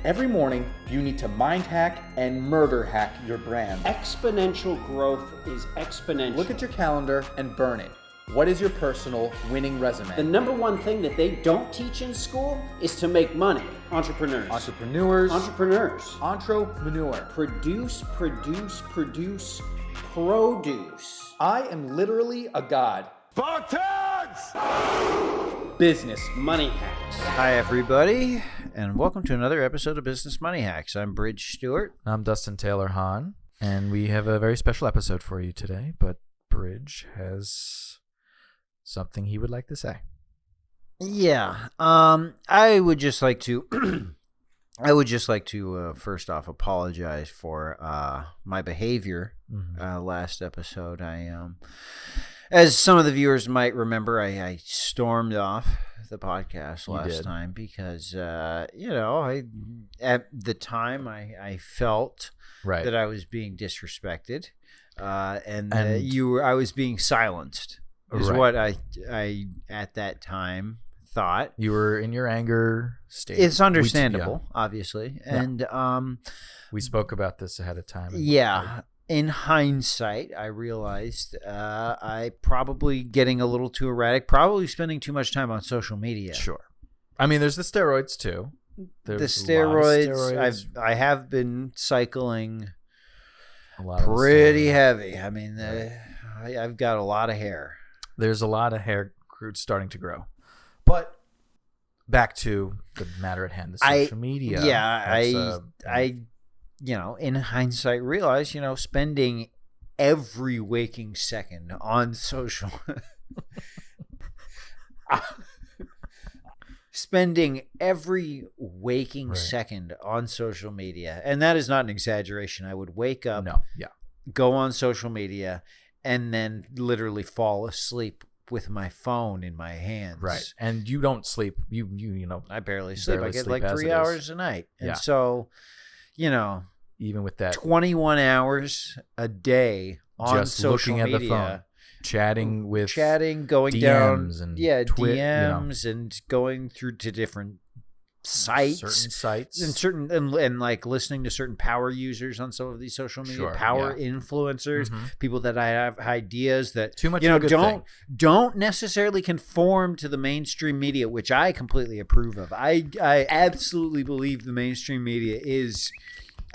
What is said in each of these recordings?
Every morning, you need to mind hack and murder hack your brand. Exponential growth is exponential. Look at your calendar and burn it. What is your personal winning resume? The number one thing that they don't teach in school is to make money. Entrepreneurs. Entrepreneurs. Entrepreneur. Produce. I am literally a god. Business Money hacks. Hi, everybody, and welcome to another episode of Business Money Hacks. I'm Bridge Stewart. I'm Dustin Taylor Hahn, and we have a very special episode for you today, but Bridge has something he would like to say. Yeah, I would just like to first off apologize for my behavior last episode. As some of the viewers might remember, I stormed off the podcast last time because, at the time I felt that I was being disrespected, and I was being silenced. Is what I at that time thought. You were in your anger state. It's understandable, obviously, and we spoke about this ahead of time. In hindsight, I realized I probably getting a little too erratic, probably spending too much time on social media. Sure. I mean, there's the steroids too. There's steroids. I have been cycling pretty heavy. I mean, I've got a lot of hair. There's a lot of hair starting to grow. But back to the matter at hand, the social media. Yeah, in hindsight, realize, spending every waking second on social, second on social media, and that is not an exaggeration. I would wake up, go on social media, and then literally fall asleep with my phone in my hands. Right, and you don't sleep. You I barely sleep. I get like 3 hours a night, and so, even with that 21 hours a day on just social media, the phone, chatting, going DMs down, and DMs, and going through to different sites, and like listening to certain power users on some of these social media, influencers, people that I have ideas that too much don't necessarily conform to the mainstream media, which I completely approve of. I absolutely believe the mainstream media is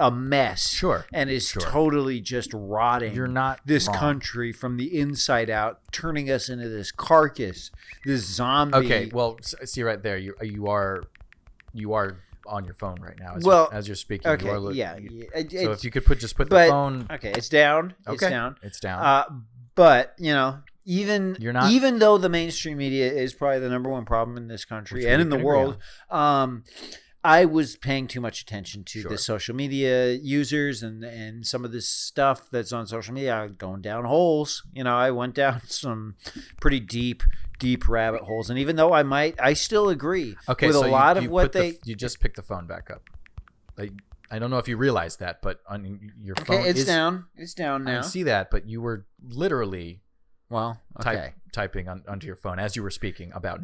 a mess, and is totally just rotting this country from the inside out, turning us into this carcass, this zombie. Okay, well, see right there, you are on your phone right now as you're speaking. Okay, so if you could put the phone. Okay, it's down. It's down. But even though the mainstream media is probably the number one problem in this country and in the world, I was paying too much attention to the social media users and some of this stuff that's on social media. I was going down holes. I went down some pretty deep rabbit holes. And even though I still agree with a lot of what you just picked the phone back up. I don't know if you realize that, but on your phone, it's down. It's down now. I see that, but you were literally typing onto your phone as you were speaking about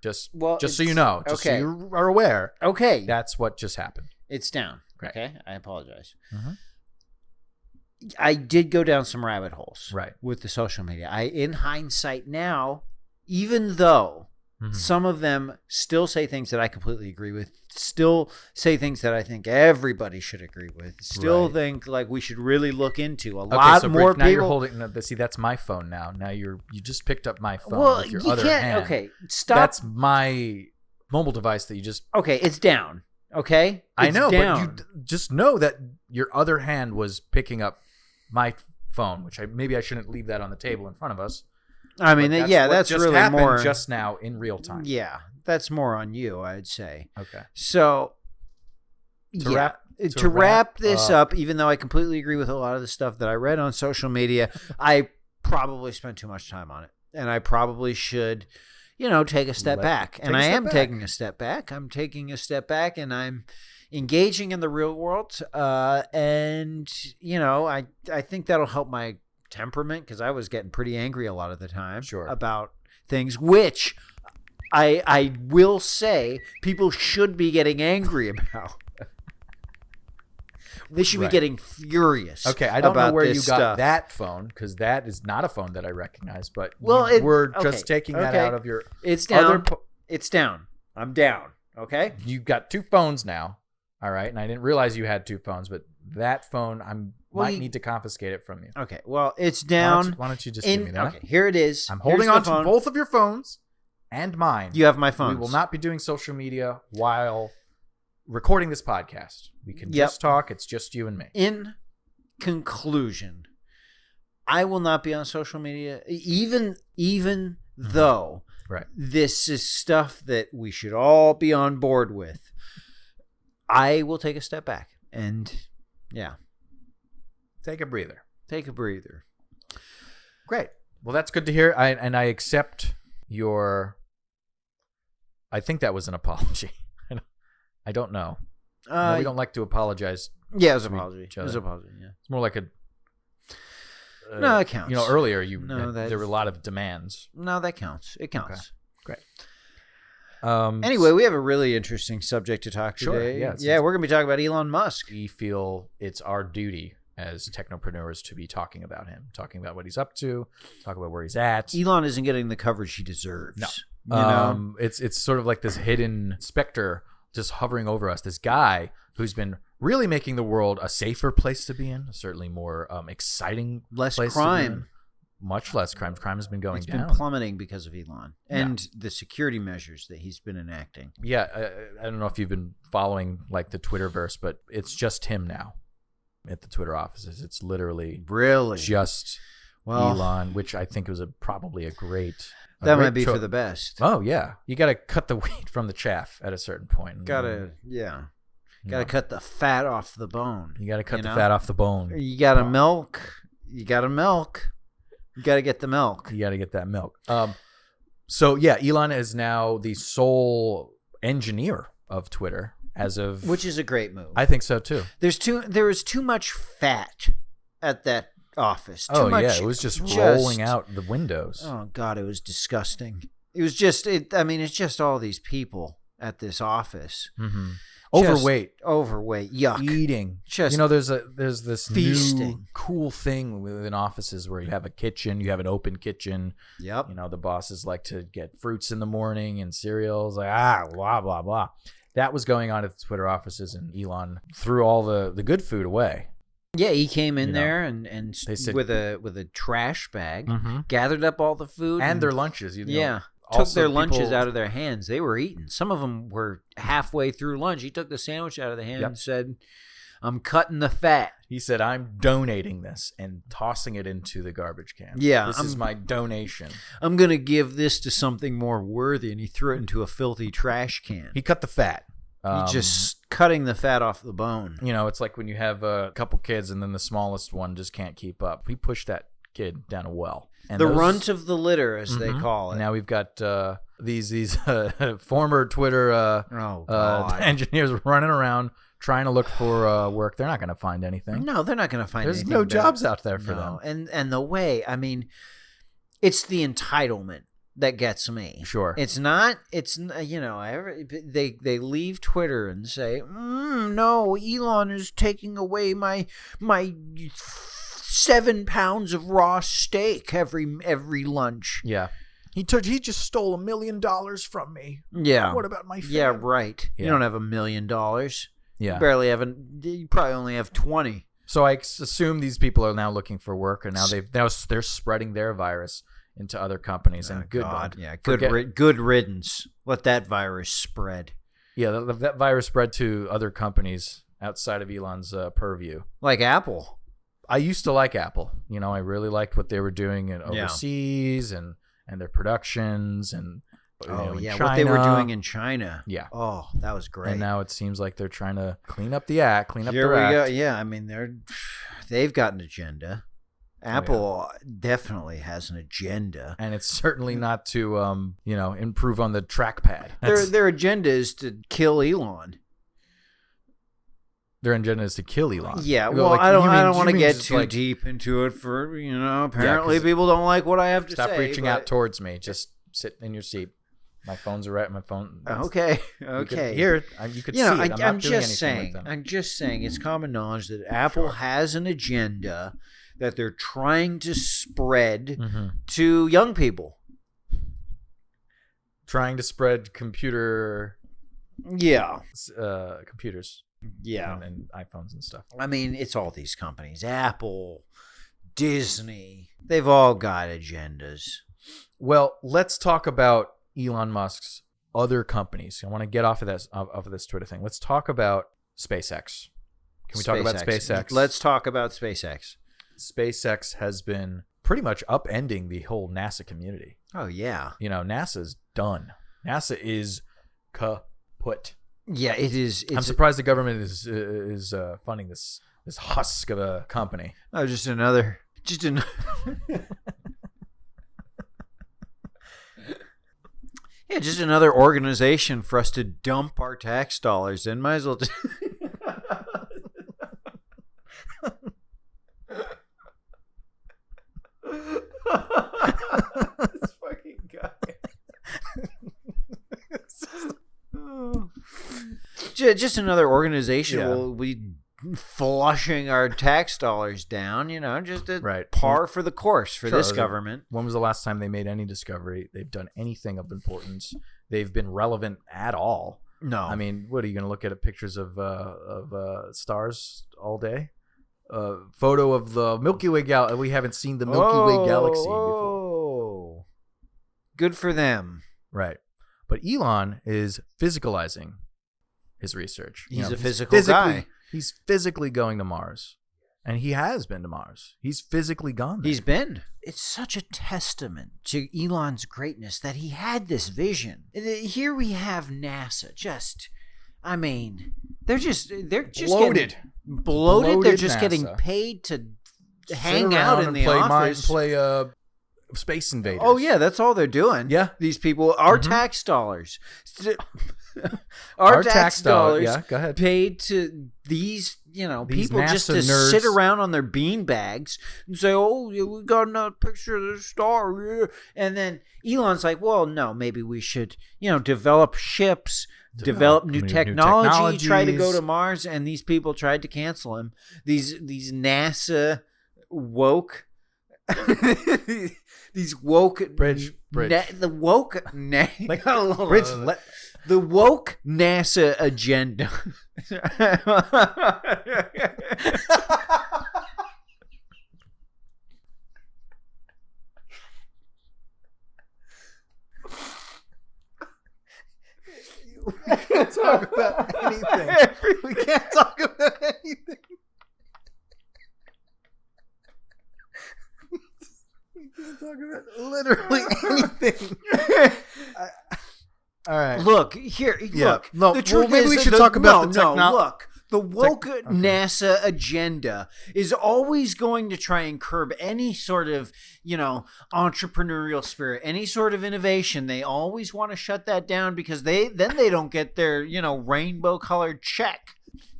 just so you know, so you are aware. Okay, that's what just happened. It's down. Right. Okay, I apologize. I did go down some rabbit holes, with the social media. In hindsight now, even though some of them still say things that I completely agree with, still say things that I think everybody should agree with, still think like we should really look into a lot more people. Now you're holding. See, that's my phone now. Now you just picked up my phone with your other hand. Okay, stop. That's my mobile device that you just. Okay, it's down. Okay, I know, but you just know that your other hand was picking up my phone, which maybe I shouldn't leave that on the table in front of us. I mean, that's just really more just now in real time. Yeah, that's more on you, I'd say. Okay. So, to wrap this up, even though I completely agree with a lot of the stuff that I read on social media, I probably spent too much time on it, and I probably should, take a step back. And I am taking a step back. I'm taking a step back, and I'm engaging in the real world. And I think that'll help my temperament, because I was getting pretty angry a lot of the time about things, which I will say people should be getting angry about. They should be getting furious. Okay, I don't know about where this you got stuff. that phone, because that is not a phone that I recognize. But Well, just taking that out of your. It's down. It's down. I'm down. Okay. You've got 2 phones now. All right, and I didn't realize you had 2 phones, but that phone might need to confiscate it from you. Okay. Well, it's down. Why don't you just give me that? Okay. Here it is. I'm holding on to both of your phones and mine. You have my phone. We will not be doing social media while recording this podcast. We can just talk. It's just you and me. In conclusion, I will not be on social media, even though this is stuff that we should all be on board with. I will take a step back and, take a breather. Great. Well, that's good to hear. I accept your. I think that was an apology. I don't know. We don't like to apologize. Yeah, it was an apology. It was an apology. Yeah, it's more like a. No, it counts. Earlier there were a lot of demands. No, that counts. It counts. Okay. Great. Anyway, we have a really interesting subject to talk today. Yeah, we're going to be talking about Elon Musk. We feel it's our duty as technopreneurs to be talking about him, talking about what he's up to, talk about where he's at. Elon isn't getting the coverage he deserves. No. It's sort of like this hidden specter just hovering over us. This guy who's been really making the world a safer place to be in, certainly more exciting, less place crime. To be in. Much less crime. Crime has been going down. It's been plummeting because of Elon and the security measures that he's been enacting. Yeah, I don't know if you've been following like the Twitterverse, but it's just him now at the Twitter offices. It's literally just Elon, which I think was probably a great. That might be for the best. Oh yeah, you got to cut the wheat from the chaff at a certain point. Got to cut the fat off the bone. You got to cut the fat off the bone. You got to milk. You got to milk. You got to get the milk. You got to get that milk. So yeah, Elon is now the sole engineer of Twitter as of, which is a great move. I think so too. There is too much fat at that office. It was just rolling out the windows. Oh God, it was disgusting. It was just. It's just all these people at this office. Mm-hmm. Overweight, yuck, eating. Just there's this feasting. New cool thing within offices where you have a kitchen, you have an open kitchen. Yep. The bosses like to get fruits in the morning and cereals, like blah blah blah. That was going on at the Twitter offices, and Elon threw all the good food away. Yeah, he came in there and they said, with a trash bag, gathered up all the food and their lunches. Took their lunches out of their hands. They were eating. Some of them were halfway through lunch. He took the sandwich out of the hand and said, "I'm cutting the fat." He said, "I'm donating this and tossing it into the garbage can. Yeah, this is my donation. I'm going to give this to something more worthy." And he threw it into a filthy trash can. He cut the fat. He's just cutting the fat off the bone. It's like when you have a couple kids and then the smallest one just can't keep up. He pushed that kid down a well. And runt of the litter, as they call it. And now we've got these former Twitter engineers running around trying to look for work. They're not going to find anything. No, they're not going to find anything. There's no jobs out there for them. And the way, it's the entitlement that gets me. Sure. It's not, they leave Twitter and say, no, Elon is taking away my 7 pounds of raw steak every lunch. Yeah. He just stole $1 million from me. Yeah. What about my family? Yeah, right. Yeah. You don't have $1 million. Yeah. You probably only have 20. So I assume these people are now looking for work, and now they're spreading their virus into other companies. And good riddance. Let that virus spread. Yeah, that virus spread to other companies outside of Elon's purview. Like Apple. I used to like Apple. I really liked what they were doing overseas and their productions and China. What they were doing in China. Yeah. Oh, that was great. And now it seems like they're trying to clean up the act, Here we go. Yeah, they've got an agenda. Apple definitely has an agenda, and it's certainly not to improve on the trackpad. Their agenda is to kill Elon. Their agenda is to kill Elon. Yeah, well, I don't want to get too deep into it. Apparently people don't like what I have to say. Stop reaching out towards me. Just sit in your seat. My phone's right. My phone. Okay. You could hear it. You could see it. I'm just saying. I'm just saying. It's common knowledge that Apple has an agenda that they're trying to spread to young people. Trying to spread computers. Yeah. Yeah. And iPhones and stuff. I mean, it's all these companies. Apple, Disney. They've all got agendas. Well, let's talk about Elon Musk's other companies. I want to get off of this Twitter thing. Let's talk about SpaceX. Can we talk about SpaceX? Let's talk about SpaceX. SpaceX has been pretty much upending the whole NASA community. Oh, yeah. NASA's done. NASA is kaput. Yeah, it is. I'm surprised the government is funding this husk of a company. Oh, just another. Yeah, just another organization for us to dump our tax dollars in. Might as well just. This fucking guy. Just another organization will be flushing our tax dollars down, just par for the course for this government. When was the last time they made any discovery? They've done anything of importance? They've been relevant at all? No. I mean, what are you going to look at pictures of stars all day? Photo of the Milky Way galaxy. We haven't seen the Milky Way galaxy before. Good for them. Right. But Elon is physicalizing his research. He's a physical guy. He's physically going to Mars. And he has been to Mars. He's physically gone there. He's been. It's such a testament to Elon's greatness that he had this vision. Here we have NASA. They're just bloated. Bloated. They're just getting paid to hang out in the office. Play Space Invaders. Oh, yeah, that's all they're doing. Yeah. These people, our tax dollars. Our tax dollars go ahead. Paid to these, people NASA just to nerds. sit around on their bean bags and say, "Oh, yeah, we got another picture of the star." Yeah. And then Elon's like, "Well, no, maybe we should, develop ships, develop new technology, try to go to Mars." And these people tried to cancel him. These NASA woke. These woke bridge. The woke bridge. The woke NASA agenda. We can't talk about anything. We can't talk about anything. We can't talk about literally anything. All right. Look here. Yeah. Look. No, the truth maybe is we should talk about the technology. Look. The woke NASA agenda is always going to try and curb any sort of, entrepreneurial spirit, any sort of innovation. They always want to shut that down because they don't get their, rainbow colored check.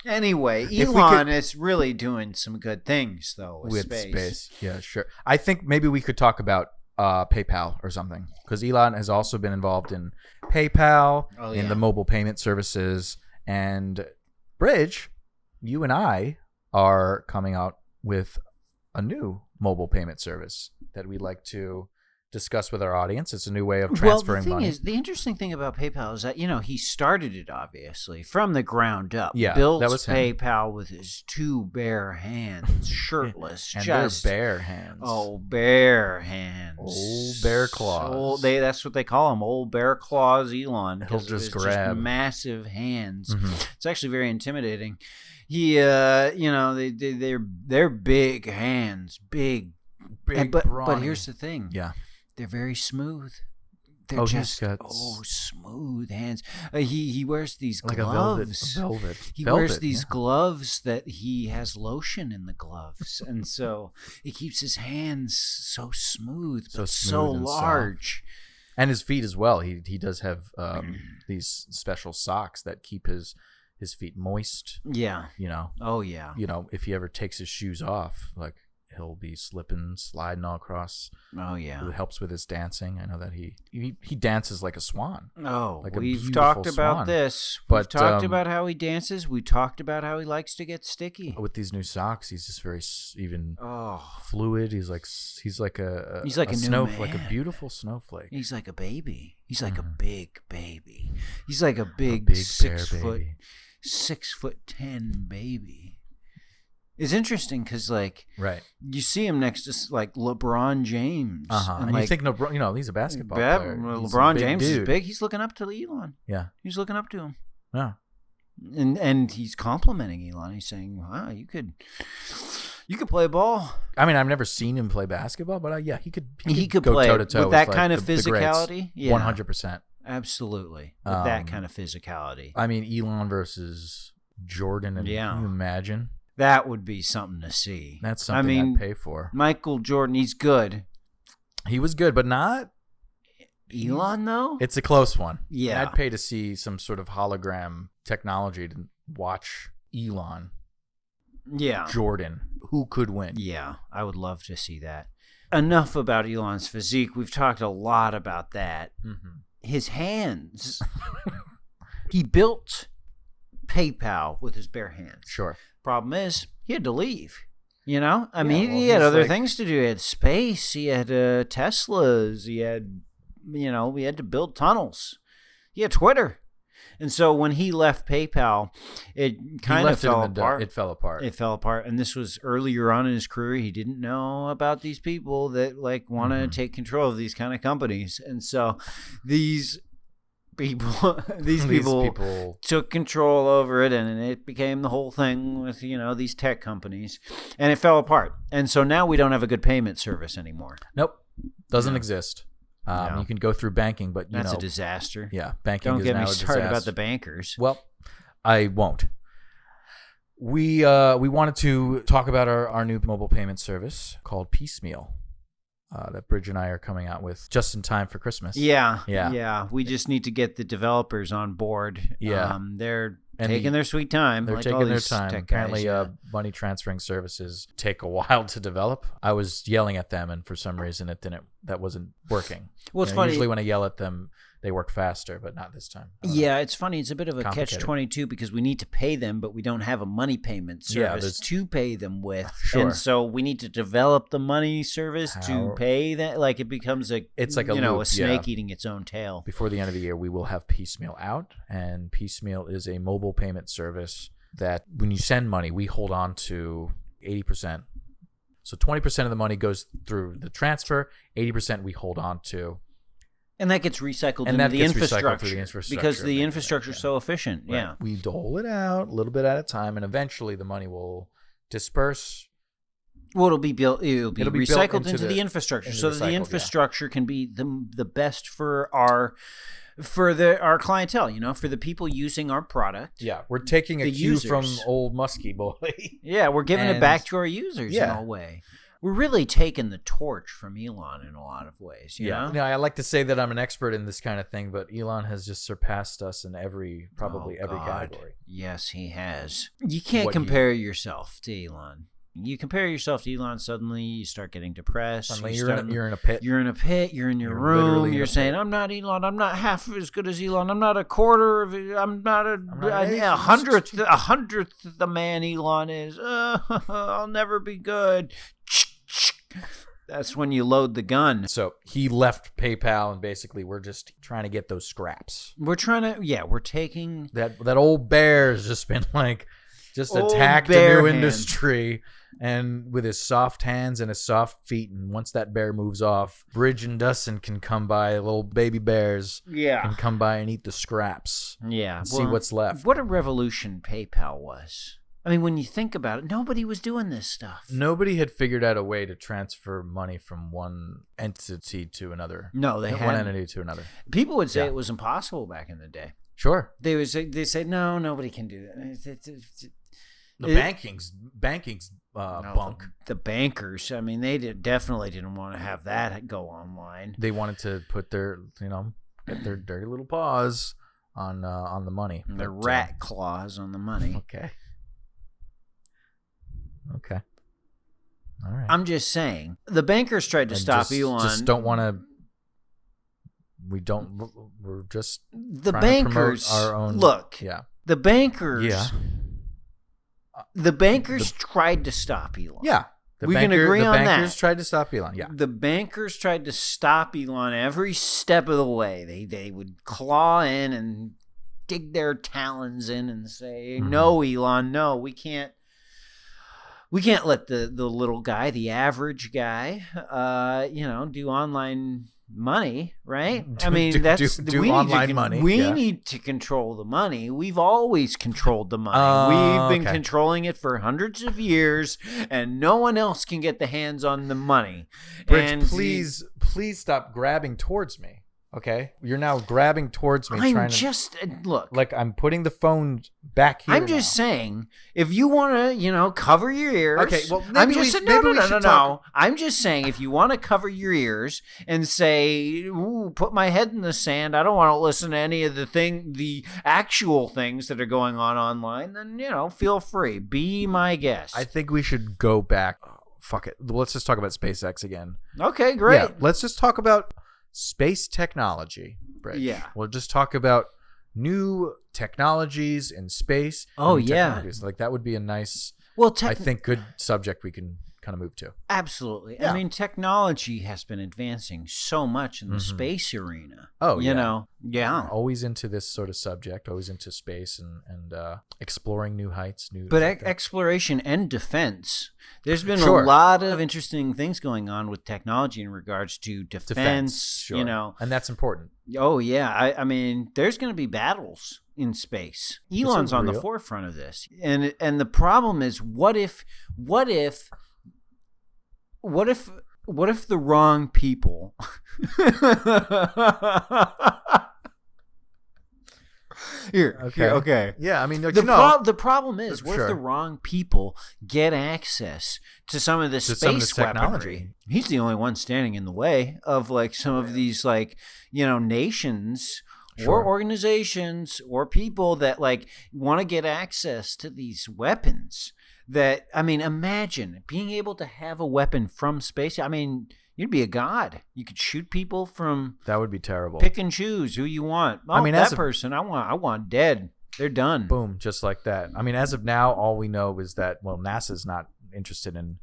Anyway, Elon is really doing some good things though with space. Yeah, sure. I think maybe we could talk about PayPal or something, because Elon has also been involved in PayPal, in the mobile payment services, and Bridge, you and I are coming out with a new mobile payment service that we'd like to discuss with our audience. It's a new way of transferring money. The interesting thing about PayPal is that, he started it obviously from the ground up. Yeah, built that was him. PayPal with his two bare hands, shirtless. And they're bare hands. Oh, bare hands. Old bear claws. That's what they call them, old bear claws Elon. He'll just grab. Just massive hands. Mm-hmm. It's actually very intimidating. They're big hands, big, but here's the thing. Yeah. They're very smooth. They're smooth hands. He wears these gloves. Velvet. He wears these gloves that he has lotion in the gloves, and so it keeps his hands so smooth, but so large. And his feet as well. He does have these special socks that keep his feet moist. Yeah. Oh yeah. If he ever takes his shoes off, like he'll be slipping, sliding all across. Oh yeah. Who helps with his dancing. I know that he dances like a swan. Oh, like a we've talked beautiful about swan. this. But, We've talked about how he dances. We talked about how he likes to get sticky. With these new socks, he's just very Oh, fluid. He's like a new snowflake, like a man. beautiful snowflake. he's like a baby. He's like a big baby. He's like a big, big 6 bear foot, baby. 6'10" baby. It's interesting because like Right. you see him next to like LeBron James, And like, you think he's a basketball player. He's a LeBron big James dude. is big. He's looking up to Elon. Yeah. He's looking up to him. Yeah. And he's complimenting Elon. He's saying, "Wow, you could play ball. I mean, I've never seen him play basketball, but yeah, he could go play toe-to-toe with that like kind of the greats. physicality. Yeah, 100%. absolutely, with that kind of physicality. I mean, Elon versus Jordan, and Yeah. can you imagine? That would be something to see. That's something I'd pay for. Michael Jordan, he's good. He was good, but not. Elon, though? It's a close one. Yeah. I'd pay to see some sort of hologram technology to watch Elon, Yeah. Jordan. Who could win? Yeah, I would love to see that. Enough about Elon's physique. We've talked a lot about that. Mm-hmm. His hands. He built PayPal with his bare hands. Sure. Problem is, he had to leave. You know? I Yeah, mean, well, he had he's other like- things to do. He had space. He had Teslas. He had, we had to build tunnels. He had Twitter. And so when he left PayPal, it kind of fell apart. It fell apart. It fell apart. And this was earlier on in his career. He didn't know about these people that like want to take control of these kind of companies. And so these people, these people took control over it, and it became the whole thing with, these tech companies, and it fell apart. And so now we don't have a good payment service anymore. Nope. Doesn't exist. No. You can go through banking, but That's a disaster. Yeah, banking Don't is get now me a started about disaster. the bankers. Well, I won't. We wanted to talk about our new mobile payment service called Piecemeal that Bridge and I are coming out with just in time for Christmas. Yeah. We just need to get the developers on board. Yeah. They're taking their sweet time. They're like taking all their these time. tech Apparently, guys, money transferring services take a while to develop. I was yelling at them, and for some reason, that wasn't working. Well, it's funny. Usually, when I yell at them, they work faster, but not this time. Yeah, it's funny. It's a bit of a Complicated. catch-22 because we need to pay them, but we don't have a money payment service to pay them with. Sure. And so we need to develop the money service to pay that. Like it becomes It's like a a snake yeah. eating its own tail. Before the end of the year, we will have Piecemeal out, and Piecemeal is a mobile payment service that when you send money, we hold on to 80%. So 20% of the money goes through the transfer, 80% we hold on to. And that gets recycled And into that the gets recycled infrastructure, through the infrastructure because of the making infrastructure is so efficient. Right. Yeah. We dole it out a little bit at a time, and eventually the money will disperse. Well, it'll be recycled built into the infrastructure, into so that the recycled, infrastructure can be the best for our clientele. For the people using our product. Yeah, we're taking a The cue from users. old Muskie Boy. Yeah, we're giving it And- back to our users in Yeah. a way. We're really taking the torch from Elon in a lot of ways. You know? I like to say that I'm an expert in this kind of thing, but Elon has just surpassed us in every Oh, God. category. Yes, he has. You can't What he- compare yourself to Elon. You compare yourself to Elon, suddenly you start getting depressed. Suddenly you you're in a pit. You're in a pit. You're in your You're literally room. in You're a saying, pit. "I'm not Elon. I'm not half as good as Elon. I'm not a quarter of. I'm not not an eighth, a hundredth the man Elon is. I'll never be good." That's when you load the gun. So he left PayPal, and basically we're just trying to get those scraps. We're trying to. We're taking. That old bear has just been Old attacked a bear new hand. industry, and with his soft hands and his soft feet. And once that bear moves off, Bridge and Dustin can come by. Little baby bears can come by and eat the scraps. Yeah. And see what's left. What a revolution PayPal was. I mean, when you think about it, nobody was doing this stuff. Nobody had figured out a way to transfer money from one entity to another. No, they one hadn't. entity to another. People would say Yeah. it was impossible back in the day. Sure. They say no, nobody can do that. Banking's No, bunk. The bankers. I mean, they definitely didn't want to have that go online. They wanted to put their get their dirty little paws on the money. Their But, rat claws on the money. Okay. All right. I'm just saying. The bankers tried to stop Elon. Just don't want to. We're just the trying bankers to promote our own. Look. Yeah. The bankers. Yeah. The bankers tried to stop Elon. Yeah. We can agree on that. The bankers tried to stop Elon. Yeah. The bankers tried to stop Elon every step of the way. They would claw in and dig their talons in and say, "No, Elon, no, we can't let the little guy, the average guy, do online money, right? We need to control the money. We've always controlled the money. We've been controlling it for hundreds of years, and no one else can get the hands on the money." Bridge, and please stop grabbing towards me. Okay, you're now grabbing towards me. Look. Like I'm putting the phone back here. I'm just saying, if you want to, cover your ears. Okay, well, maybe we should talk. I'm just saying, if you want to cover your ears and say, "Ooh, put my head in the sand," I don't want to listen to any of the actual things that are going on online. Then feel free. Be my guest. I think we should go back. Oh, fuck it. Let's just talk about SpaceX again. Okay, great. Yeah, let's just talk about space technology, Bridge. Yeah. We'll just talk about new technologies in space. Oh, yeah. Like that would be a nice, I think, good subject we can kind of move to. Absolutely. Yeah. I mean, technology has been advancing so much in the space arena. Oh, Yeah. Always into this sort of subject, always into space and exploring new heights. But exploration and defense. There's been a lot of interesting things going on with technology in regards to defense. Sure. And that's important. Oh, yeah. I mean, there's going to be battles in space. Elon's on the forefront of this. And the problem is, what if the wrong people Okay. Yeah, I mean, the problem is, what if the wrong people get access to some of this space weaponry? He's the only one standing in the way of some of these nations or organizations or people that want to get access to these weapons. Imagine being able to have a weapon from space. I mean, you'd be a god. You could shoot people from. That would be terrible. Pick and choose who you want. That person I want dead. They're done. Boom, just like that. I mean, as of now, all we know is that NASA's not interested in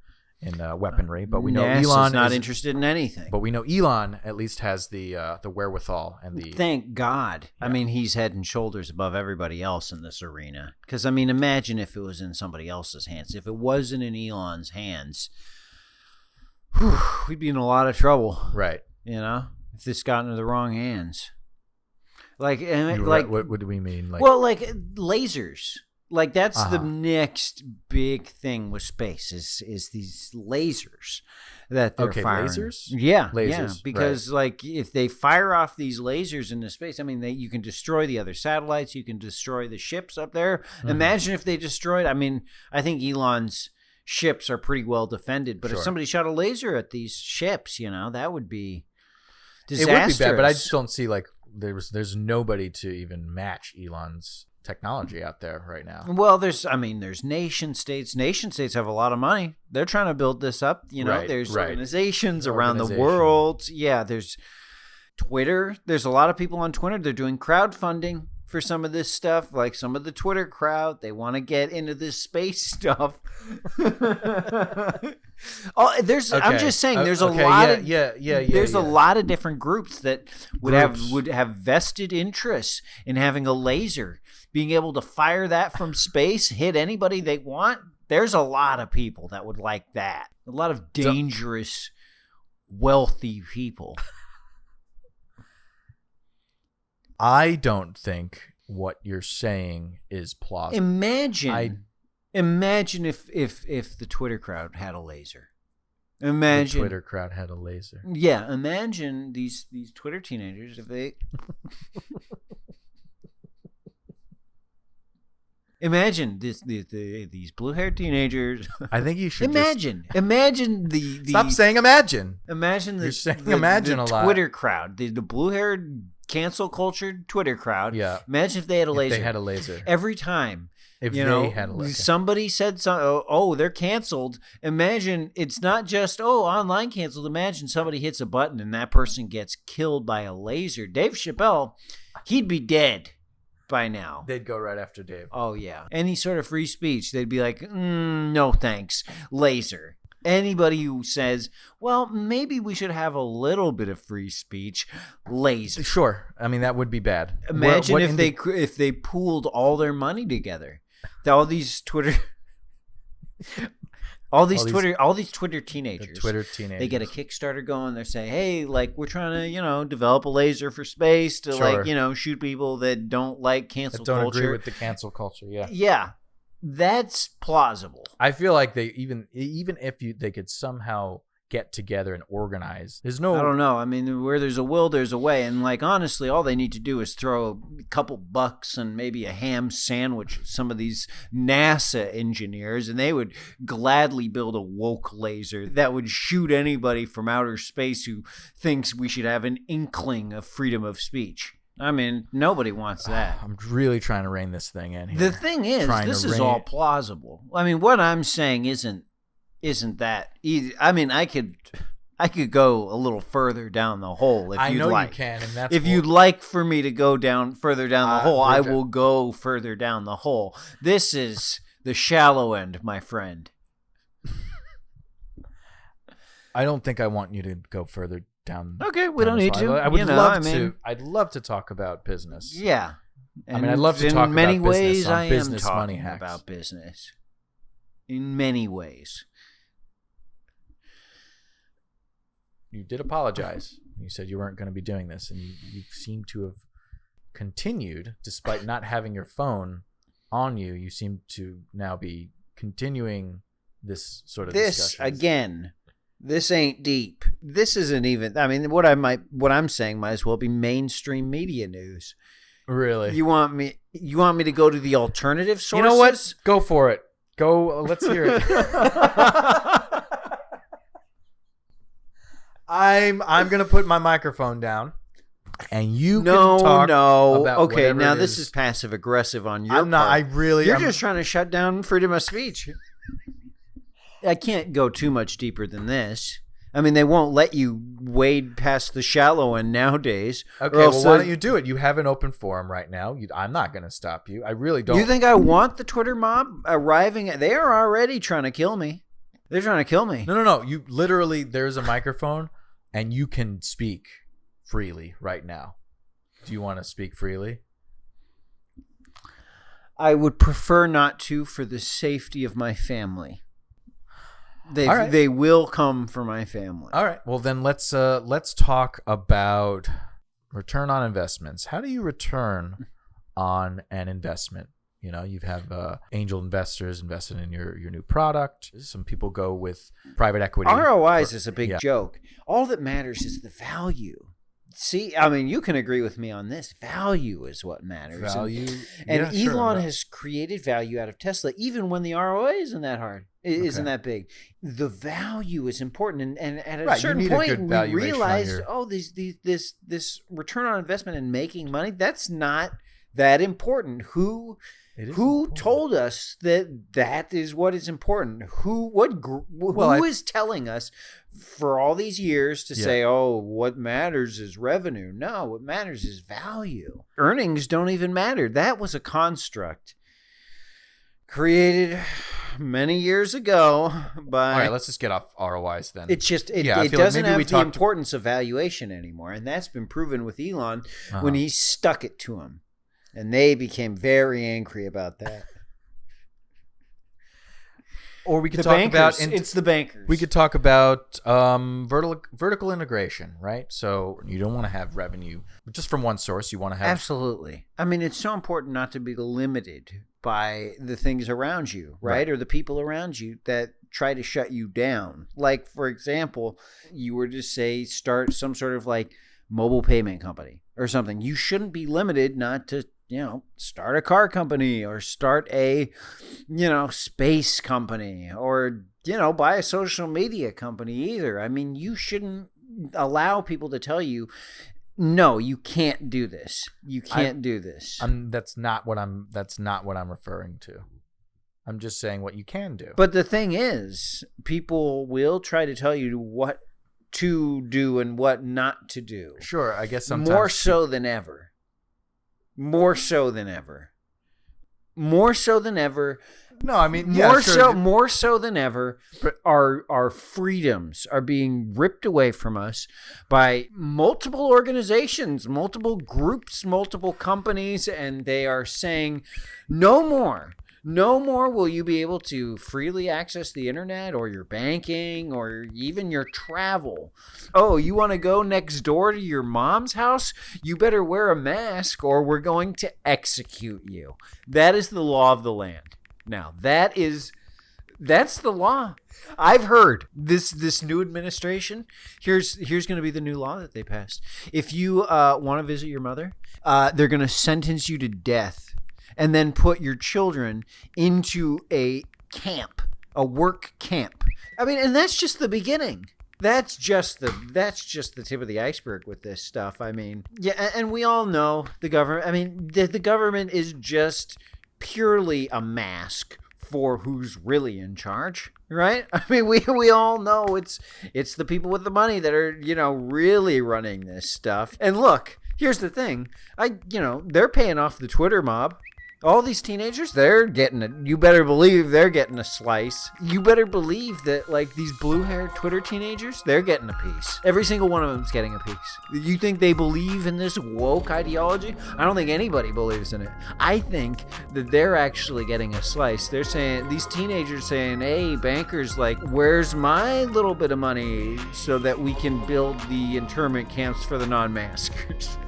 weaponry, but we know Elon's not interested in anything. But we know Elon at least has the wherewithal and the. Thank God. Yeah. I mean, he's head and shoulders above everybody else in this arena. Because imagine if it was in somebody else's hands. If it wasn't in Elon's hands, we'd be in a lot of trouble. Right. If this got into the wrong hands. What do we mean? Lasers. That's the next big thing with space is these lasers that they're firing. Lasers? Yeah, lasers. Yeah, because if they fire off these lasers into space, you can destroy the other satellites, you can destroy the ships up there. Mm-hmm. Imagine if they destroyed. I think Elon's ships are pretty well defended, but if somebody shot a laser at these ships, that would be disastrous. It would be bad, but I just don't see there's nobody to even match Elon's technology out there right now. Well, there's nation states. Nation states have a lot of money. They're trying to build this up. There's organizations around the world. Yeah, there's Twitter. There's a lot of people on Twitter. They're doing crowdfunding for some of this stuff, like some of the Twitter crowd. They want to get into this space stuff. I'm just saying, there's a lot of a lot of different groups that would have vested interests in having a laser, being able to fire that from space, hit anybody they want. There's a lot of people that would like that. A lot of dangerous, wealthy people. I don't think what you're saying is plausible. Imagine if the Twitter crowd had a laser. The Twitter crowd had a laser. Yeah, imagine these Twitter teenagers if they. Imagine these blue-haired teenagers. I think you should imagine the stop saying imagine. Imagine you're saying imagine a lot. Twitter crowd, the blue-haired cancel culture Twitter crowd. Yeah. Imagine if they had a laser. They had a laser. Every time If you they know, had a somebody said something, oh, they're canceled. Imagine it's not just, online canceled. Imagine somebody hits a button and that person gets killed by a laser. Dave Chappelle, he'd be dead by now. They'd go right after Dave. Oh, yeah. Any sort of free speech, they'd be like, no thanks, laser. Anybody who says, well, maybe we should have a little bit of free speech, laser. Sure. I mean, that would be bad. Imagine if they pooled all their money together. All these Twitter teenagers. They get a Kickstarter going. They're saying, hey, like, we're trying to, develop a laser for space to shoot people that don't like cancel culture. Don't agree with the cancel culture. Yeah. Yeah. That's plausible. I feel like they even if they could somehow get together and organize. There's no. I don't know. I mean, where there's a will, there's a way. And like, honestly, all they need to do is throw a couple bucks and maybe a ham sandwich at some of these NASA engineers, and they would gladly build a woke laser that would shoot anybody from outer space who thinks we should have an inkling of freedom of speech. I mean, nobody wants that. I'm really trying to rein this thing in here. The thing is, this is all plausible. I mean, what I'm saying isn't that easy. I mean, I could go a little further down the hole if you'd like. You can, and that's if you'd like for me to go further down the hole, I will go further down the hole. This is the shallow end, my friend. I don't think I want you to go further down. Okay, we don't need to. I would love to. I'd love to talk about business. Yeah, and I'd love to talk about business. In many ways, I am talking about business. In many ways, you did apologize. You said you weren't going to be doing this, and you seem to have continued despite not having your phone on you. You seem to now be continuing this sort of discussion. Again. This ain't deep. This isn't even. I mean, what I'm saying might as well be mainstream media news. Really? You want me to go to the alternative sources? You know what? Go for it. Go. Let's hear it. I'm gonna put my microphone down, and you can talk about okay, now it this is passive aggressive on your I'm not. part. You're I'm just trying to shut down freedom of speech. I can't go too much deeper than this. I mean, they won't let you wade past the shallow end nowadays. Okay, well, why don't you do it? You have an open forum right now. I'm not going to stop you. I really don't. You think I want the Twitter mob arriving? They are already trying to kill me. They're trying to kill me. No. You literally, there's a microphone, and you can speak freely right now. Do you want to speak freely? I would prefer not to, for the safety of my family. They will come for my family. All right. Well, then let's talk about return on investments. How do you return on an investment? You know, you have angel investors invested in your new product. Some people go with private equity. ROIs is a big joke. All that matters is the value. See, I mean, you can agree with me on this. Value is what matters. Value. And Elon has created value out of Tesla, even when the ROI isn't that hard. It isn't that big. The value is important, and at a certain point, we realized, this return on investment and making money, that's not that important. Who told us that is what is important? Who is telling us for all these years to say, what matters is revenue? No, what matters is value. Earnings don't even matter. That was a construct created many years ago by... All right, let's just get off ROIs then. It's just, it doesn't have the importance of valuation anymore. And that's been proven with Elon when he stuck it to him. And they became very angry about that. Or we could talk about... It's the bankers. We could talk about vertical integration, right? So you don't want to have revenue just from one source. You want to have... Absolutely. I mean, it's so important not to be limited by the things around you, right? Or the people around you that try to shut you down. Like, for example, you were to say start some sort of like mobile payment company or something. You shouldn't be limited not to, start a car company or start a, space company or, buy a social media company either. I mean, you shouldn't allow people to tell you No, you can't do this. You can't do this. That's not what I'm referring to. I'm just saying what you can do. But the thing is, people will try to tell you what to do and what not to do. Sure, I guess sometimes more so than ever. More so than ever. More so than ever. No, I mean, more so than ever, our freedoms are being ripped away from us by multiple organizations, multiple groups, multiple companies, and they are saying, no more will you be able to freely access the internet or your banking or even your travel. Oh, you want to go next door to your mom's house? You better wear a mask or we're going to execute you. That is the law of the land. Now, that's the law. I've heard this new administration, here's going to be the new law that they passed. If you want to visit your mother, they're going to sentence you to death and then put your children into a camp, a work camp. I mean, and that's just the beginning. That's just the tip of the iceberg with this stuff. I mean, yeah, and we all know the government. I mean, the government is just purely a mask for who's really in charge, right? I mean, we all know it's the people with the money that are, really running this stuff. And look, here's the thing. They're paying off the Twitter mob. All these teenagers, they're getting it. You better believe they're getting a slice. You better believe that, these blue-haired Twitter teenagers, they're getting a piece. Every single one of them's getting a piece. You think they believe in this woke ideology? I don't think anybody believes in it. I think that they're actually getting a slice. They're saying, these teenagers saying, hey, bankers, where's my little bit of money so that we can build the internment camps for the non-maskers?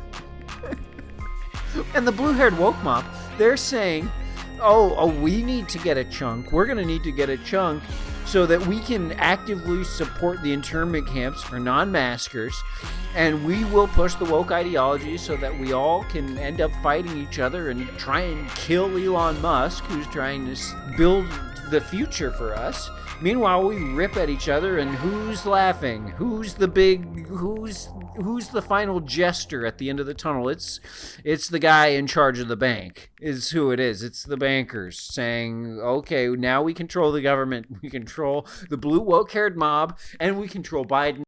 And the blue-haired woke mob, they're saying, oh, we need to get a chunk. We're going to need to get a chunk so that we can actively support the internment camps for non-maskers. And we will push the woke ideology so that we all can end up fighting each other and try and kill Elon Musk, who's trying to build the future for us. Meanwhile, we rip at each other, and who's laughing? Who's the final jester at the end of the tunnel? It's the guy in charge of the bank, is who it is. It's the bankers saying, okay, now we control the government, we control the blue woke-haired mob, and we control Biden